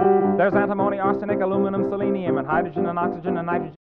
There's antimony, arsenic, aluminum, selenium, and hydrogen and oxygen and nitrogen.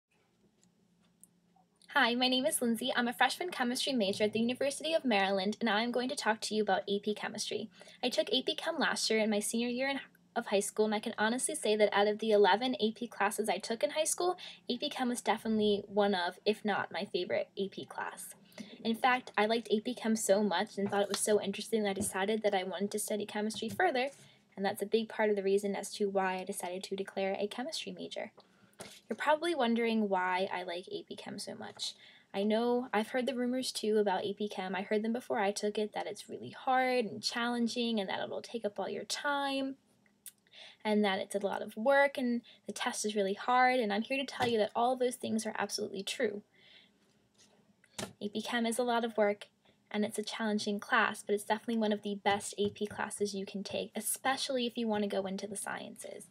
Hi, my name is Lindsay. I'm a freshman chemistry major at the University of Maryland, and I'm going to talk to you about AP Chemistry. I took AP Chem last year in my senior year of high school, and I can honestly say that out of the 11 AP classes I took in high school, AP Chem was definitely one of, if not my favorite AP class. In fact, I liked AP Chem so much and thought it was so interesting that I decided that I wanted to study chemistry further, and that's a big part of the reason as to why I decided to declare a chemistry major. You're probably wondering why I like AP Chem so much. I know I've heard the rumors too about AP Chem. I heard them before I took it, that it's really hard and challenging and that it'll take up all your time and that it's a lot of work and the test is really hard, and I'm here to tell you that all of those things are absolutely true. AP Chem is a lot of work and it's a challenging class, but it's definitely one of the best AP classes you can take, especially if you want to go into the sciences.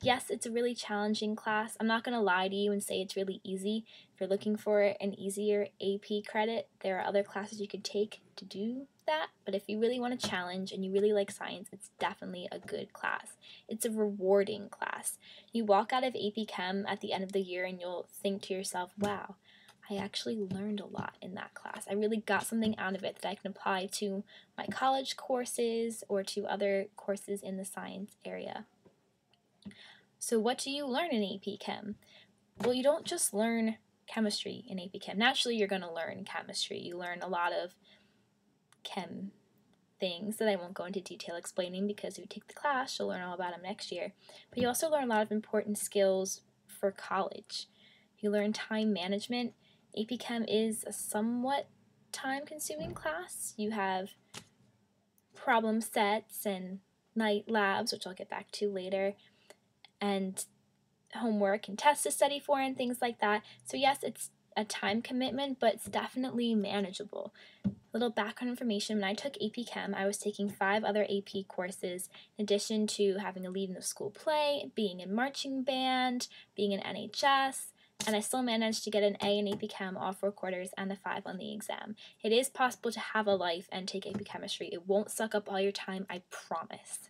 Yes, it's a really challenging class. I'm not going to lie to you and say it's really easy. If you're looking for an easier AP credit, there are other classes you could take to do that. But if you really want a challenge and you really like science, it's definitely a good class. It's a rewarding class. You walk out of AP Chem at the end of the year and you'll think to yourself, wow, I actually learned a lot in that class. I really got something out of it that I can apply to my college courses or to other courses in the science area. So what do you learn in AP Chem? Well, you don't just learn chemistry in AP Chem. Naturally, you're going to learn chemistry. You learn a lot of chem things that I won't go into detail explaining because if you take the class, you'll learn all about them next year. But you also learn a lot of important skills for college. You learn time management. AP Chem is a somewhat time-consuming class. You have problem sets and night labs, which I'll get back to later, and homework and tests to study for and things like that. So yes, it's a time commitment, but it's definitely manageable. Little background information, when I took AP Chem, I was taking 5 other AP courses in addition to having a lead in the school play, being in marching band, being in NHS, and I still managed to get an A in AP Chem, all 4 quarters, and a 5 on the exam. It is possible to have a life and take AP Chemistry. It won't suck up all your time, I promise.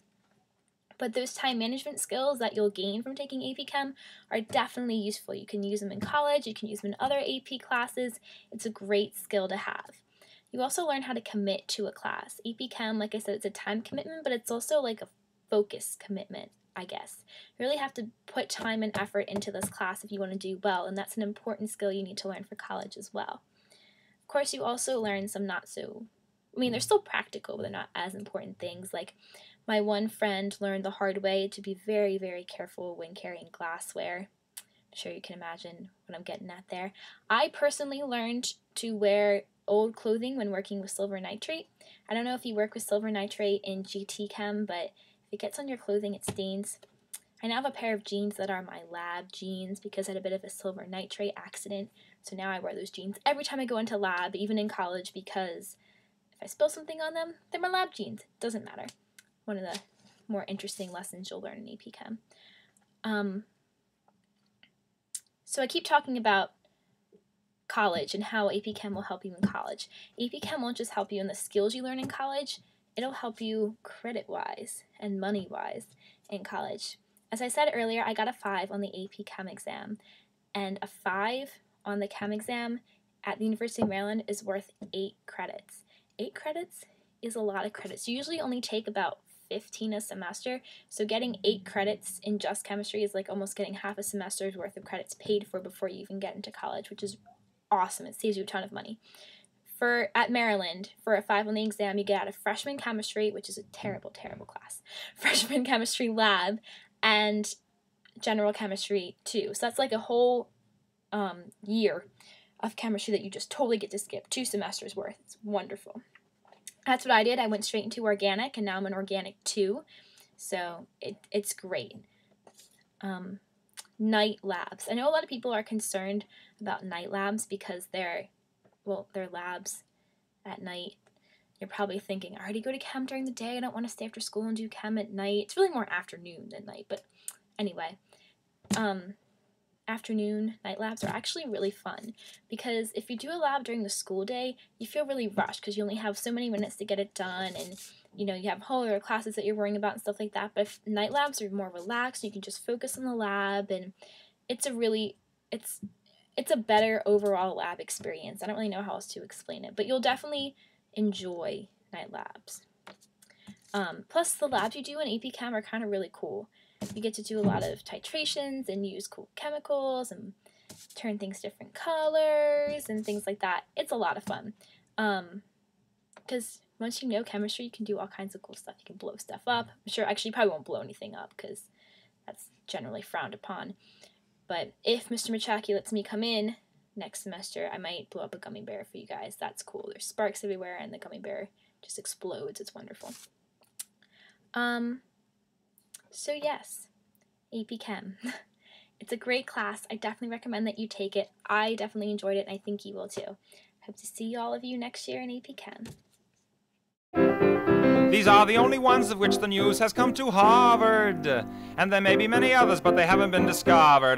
But those time management skills that you'll gain from taking AP Chem are definitely useful. You can use them in college, you can use them in other AP classes. It's a great skill to have. You also learn how to commit to a class. AP Chem, like I said, it's a time commitment, but it's also like a focus commitment, I guess. You really have to put time and effort into this class if you want to do well, and that's an important skill you need to learn for college as well. Of course, you also learn some they're still practical, but they're not as important things. Like my one friend learned the hard way to be very, very careful when carrying glassware. I'm sure you can imagine what I'm getting at there. I personally learned to wear old clothing when working with silver nitrate. I don't know if you work with silver nitrate in GT Chem, but if it gets on your clothing, it stains. I now have a pair of jeans that are my lab jeans because I had a bit of a silver nitrate accident. So now I wear those jeans every time I go into lab, even in college, because if I spill something on them, they're my lab jeans. It doesn't matter. One of the more interesting lessons you'll learn in AP Chem. So I keep talking about college and how AP Chem will help you in college. AP Chem won't just help you in the skills you learn in college, it'll help you credit-wise and money-wise in college. As I said earlier, I got a 5 on the AP Chem exam, and a 5 on the Chem exam at the University of Maryland is worth 8 credits. 8 credits is a lot of credits. You usually only take about 15 a semester, so getting 8 credits in just chemistry is like almost getting half a semester's worth of credits paid for before you even get into college, which is awesome. It saves you a ton of money. At Maryland, for a 5 on the exam, you get out of freshman chemistry, which is a terrible, terrible class, freshman chemistry lab, and general chemistry too. So that's like a whole year of chemistry that you just totally get to skip, 2 semesters worth. It's wonderful. That's what I did. I went straight into organic, and now I'm in organic 2, so it's great. Night labs. I know a lot of people are concerned about night labs because they're labs at night. You're probably thinking, I already go to chem during the day. I don't want to stay after school and do chem at night. It's really more afternoon than night, but anyway. afternoon night labs are actually really fun, because if you do a lab during the school day, you feel really rushed because you only have so many minutes to get it done, and you have whole other classes that you're worrying about and stuff like that. But if night labs are more relaxed, you can just focus on the lab, and it's a better overall lab experience. I don't really know how else to explain it, but you'll definitely enjoy night labs. Plus, the labs you do in AP Chem are kind of really cool. You get to do a lot of titrations and use cool chemicals and turn things different colors and things like that. It's a lot of fun. Because once you know chemistry, you can do all kinds of cool stuff. You can blow stuff up. I'm sure, actually, you probably won't blow anything up because that's generally frowned upon. But if Mr. Machaki lets me come in next semester, I might blow up a gummy bear for you guys. That's cool. There's sparks everywhere, and the gummy bear just explodes. It's wonderful. So yes, AP Chem. It's a great class. I definitely recommend that you take it. I definitely enjoyed it, and I think you will too. Hope to see all of you next year in AP Chem. These are the only ones of which the news has come to Harvard. And there may be many others, but they haven't been discovered.